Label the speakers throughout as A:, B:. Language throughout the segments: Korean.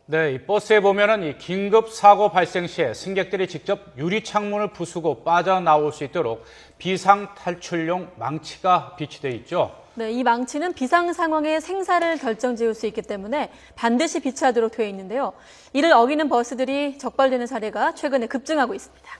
A: 네, 이 버스에 보면은 이 긴급 사고 발생 시에 승객들이 직접 유리 창문을 부수고 빠져나올 수 있도록 비상 탈출용 망치가 비치돼 있죠.
B: 네, 이 망치는 비상 상황의 생사를 결정지을 수 있기 때문에 반드시 비치하도록 되어 있는데요. 이를 어기는 버스들이 적발되는 사례가 최근에 급증하고 있습니다.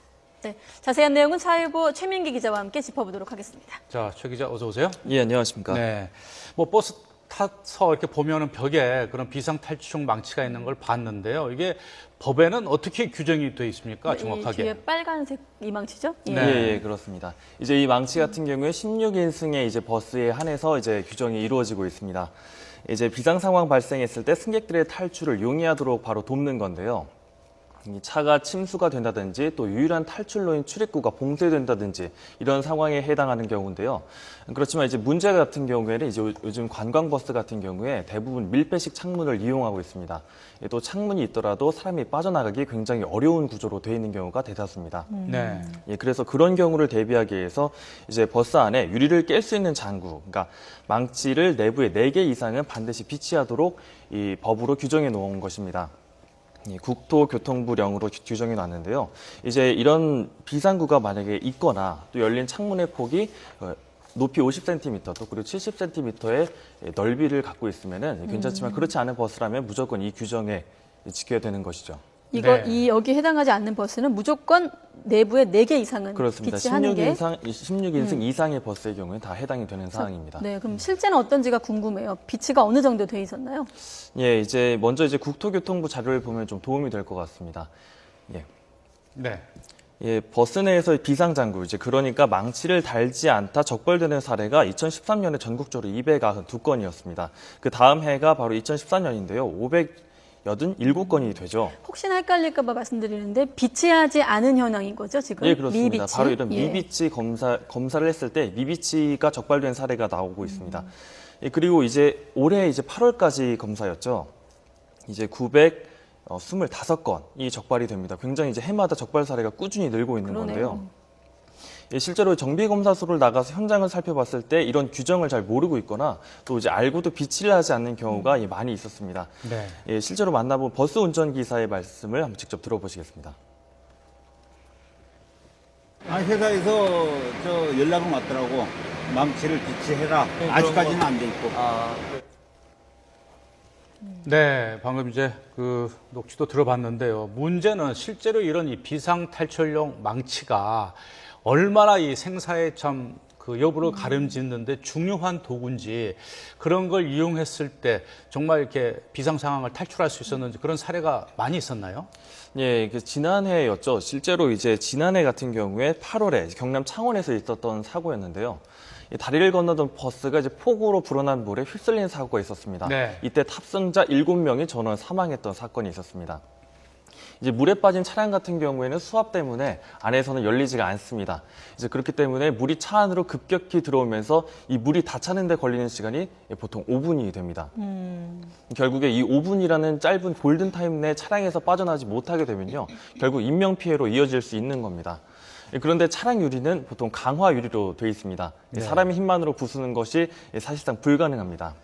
B: 네, 자세한 내용은 사회부 최민기 기자와 함께 짚어보도록 하겠습니다.
A: 자, 최 기자 어서 오세요.
C: 예, 안녕하십니까.
A: 네, 뭐 버스 타서 이렇게 보면은 벽에 그런 비상 탈출용 망치가 있는 걸 봤는데요. 이게 법에는 어떻게 규정이 되어 있습니까?
B: 네,
A: 정확하게.
B: 이 뒤에 빨간색 이 망치죠? 예.
A: 네.
C: 예, 그렇습니다. 이제 이 망치 같은 경우에 16인승의 이제 버스에 한해서 이제 규정이 이루어지고 있습니다. 이제 비상 상황 발생했을 때 승객들의 탈출을 용이하도록 바로 돕는 건데요. 이 차가 침수가 된다든지 또 유일한 탈출로인 출입구가 봉쇄된다든지 이런 상황에 해당하는 경우인데요. 그렇지만 이제 문제 같은 경우에는 이제 요즘 관광버스 같은 경우에 대부분 밀폐식 창문을 이용하고 있습니다. 또 창문이 있더라도 사람이 빠져나가기 굉장히 어려운 구조로 되어 있는 경우가 대다수입니다.
A: 네.
C: 예, 그래서 그런 경우를 대비하기 위해서 이제 버스 안에 유리를 깰 수 있는 장구, 그러니까 망치를 내부에 4개 이상은 반드시 비치하도록 이 법으로 규정해 놓은 것입니다. 국토교통부령으로 규정해 놨는데요. 이제 이런 비상구가 만약에 있거나 또 열린 창문의 폭이 높이 50cm 또 그리고 70cm의 넓이를 갖고 있으면은 괜찮지만 그렇지 않은 버스라면 무조건 이 규정에 지켜야 되는 것이죠.
A: 네.
B: 여기 해당하지 않는 버스는 무조건 내부에 4개 이상은
C: 그렇습니다.
B: 비치하는 게
C: 16인승 이상의 버스의 경우는 다 해당이 되는 사항입니다.
B: 네, 그럼 실제는 어떤지가 궁금해요. 비치가 어느 정도 돼 있었나요?
C: 예, 이제 먼저 이제 국토교통부 자료를 보면 좀 도움이 될 것 같습니다. 예.
A: 네.
C: 예, 버스 내에서 비상장구, 이제 그러니까 망치를 달지 않다 적발되는 사례가 2013년에 전국적으로 292건이었습니다. 그 다음 해가 바로 2014년인데요. 587건이 되죠.
B: 혹시나 헷갈릴까 봐 말씀드리는데 비치하지 않은 현황인 거죠, 지금?
C: 예, 그렇습니다.
B: 미비치?
C: 바로 이런
B: 예.
C: 미비치 검사를 했을 때 미비치가 적발된 사례가 나오고 있습니다. 예, 그리고 이제 올해 이제 8월까지 검사였죠. 이제 925건이 적발이 됩니다. 굉장히 이제 해마다 적발 사례가 꾸준히 늘고 있는
B: 그러네요.
C: 건데요. 예, 실제로 정비검사소를 나가서 현장을 살펴봤을 때 이런 규정을 잘 모르고 있거나 또 이제 알고도 비치를 하지 않는 경우가 많이 있었습니다.
A: 네.
C: 예, 실제로 만나본 버스 운전기사의 말씀을 한번 직접 들어보시겠습니다.
D: 회사에서 저 연락은 왔더라고. 망치를 비치해라. 아직까지는 안 돼 있고.
A: 네, 방금 이제 그 녹취도 들어봤는데요. 문제는 실제로 이런 이 비상 탈출용 망치가 얼마나 이 생사의 참 그 여부를 가름짓는데 중요한 도구인지 그런 걸 이용했을 때 정말 이렇게 비상 상황을 탈출할 수 있었는지 그런 사례가 많이 있었나요?
C: 예, 지난해였죠. 실제로 이제 지난해 같은 경우에 8월에 경남 창원에서 있었던 사고였는데요. 이 다리를 건너던 버스가 이제 폭우로 불어난 물에 휩쓸린 사고가 있었습니다.
A: 네.
C: 이때 탑승자 7명이 전원 사망했던 사건이 있었습니다. 이제 물에 빠진 차량 같은 경우에는 수압 때문에 안에서는 열리지가 않습니다. 이제 그렇기 때문에 물이 차 안으로 급격히 들어오면서 이 물이 다 차는 데 걸리는 시간이 보통 5분이 됩니다. 결국에 이 5분이라는 짧은 골든타임 내 차량에서 빠져나지 못하게 되면요. 결국 인명피해로 이어질 수 있는 겁니다. 그런데 차량 유리는 보통 강화 유리로 되어 있습니다.
A: 네.
C: 사람의 힘만으로 부수는 것이 사실상 불가능합니다.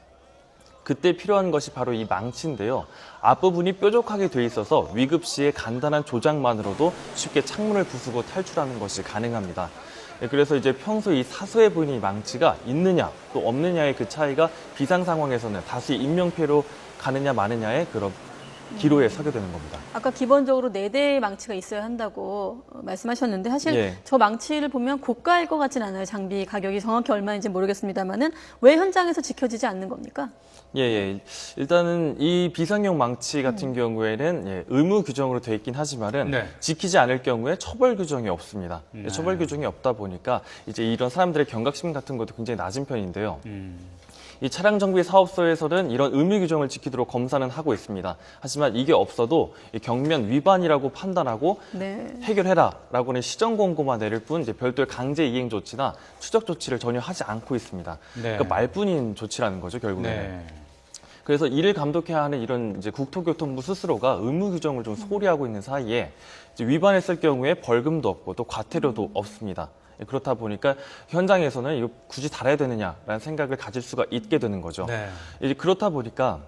C: 그때 필요한 것이 바로 이 망치인데요. 앞부분이 뾰족하게 돼 있어서 위급 시에 간단한 조작만으로도 쉽게 창문을 부수고 탈출하는 것이 가능합니다. 그래서 이제 평소 이 사소해 보이는 이 망치가 있느냐 또 없느냐의 그 차이가 비상 상황에서는 다수의 인명피해로 가느냐 마느냐의 그런 기로에 서게 되는 겁니다.
B: 아까 기본적으로 4대의 망치가 있어야 한다고 말씀하셨는데 사실
C: 예.
B: 저 망치를 보면 고가일 것 같진 않아요. 장비 가격이 정확히 얼마인지 모르겠습니다만은 왜 현장에서 지켜지지 않는 겁니까?
C: 예. 일단은 이 비상용 망치 같은 경우에는 의무 규정으로 되어 있긴 하지만은
A: 네.
C: 지키지 않을 경우에 처벌 규정이 없습니다. 처벌 규정이 없다 보니까 이제 이런 사람들의 경각심 같은 것도 굉장히 낮은 편인데요. 이 차량 정비 사업소에서는 이런 의무 규정을 지키도록 검사는 하고 있습니다. 하지만 이게 없어도 경면 위반이라고 판단하고
B: 네.
C: 해결해라라고는 시정 공고만 내릴 뿐 이제 별도의 강제 이행 조치나 추적 조치를 전혀 하지 않고 있습니다.
A: 네.
C: 그러니까 말뿐인 조치라는 거죠, 결국에는.
A: 네.
C: 그래서 이를 감독해야 하는 이런 이제 국토교통부 스스로가 의무 규정을 좀 소홀히 하고 있는 사이에 이제 위반했을 경우에 벌금도 없고 또 과태료도 없습니다. 그렇다 보니까 현장에서는 이거 굳이 달아야 되느냐라는 생각을 가질 수가 있게 되는 거죠.
A: 네.
C: 이제 그렇다 보니까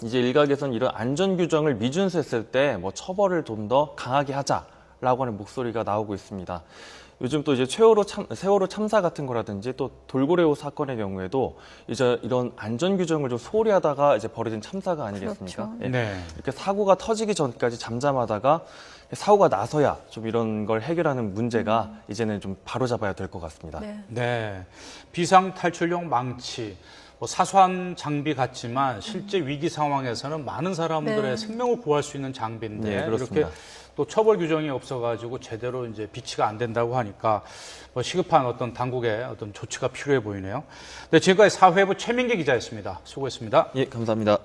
C: 이제 일각에서는 이런 안전 규정을 미준수했을 때 뭐 처벌을 좀 더 강하게 하자라고 하는 목소리가 나오고 있습니다. 요즘 또 이제 세월호 참사 같은 거라든지 또 돌고래호 사건의 경우에도 이제 이런 안전 규정을 좀 소홀히 하다가 이제 벌어진 참사가 아니겠습니까?
B: 그렇죠.
C: 예.
A: 네.
C: 이렇게 사고가 터지기 전까지 잠잠하다가 사고가 나서야 좀 이런 걸 해결하는 문제가 이제는 좀 바로잡아야 될 것 같습니다.
B: 네.
A: 네. 비상 탈출용 망치. 뭐 사소한 장비 같지만 실제 위기 상황에서는 많은 사람들의
B: 네.
A: 생명을 구할 수 있는 장비인데
C: 네, 그렇습니다.
A: 이렇게 또 처벌 규정이 없어가지고 제대로 이제 비치가 안 된다고 하니까 뭐 시급한 어떤 당국의 어떤 조치가 필요해 보이네요. 네, 지금까지 사회부 최민기 기자였습니다. 수고했습니다.
C: 예, 감사합니다.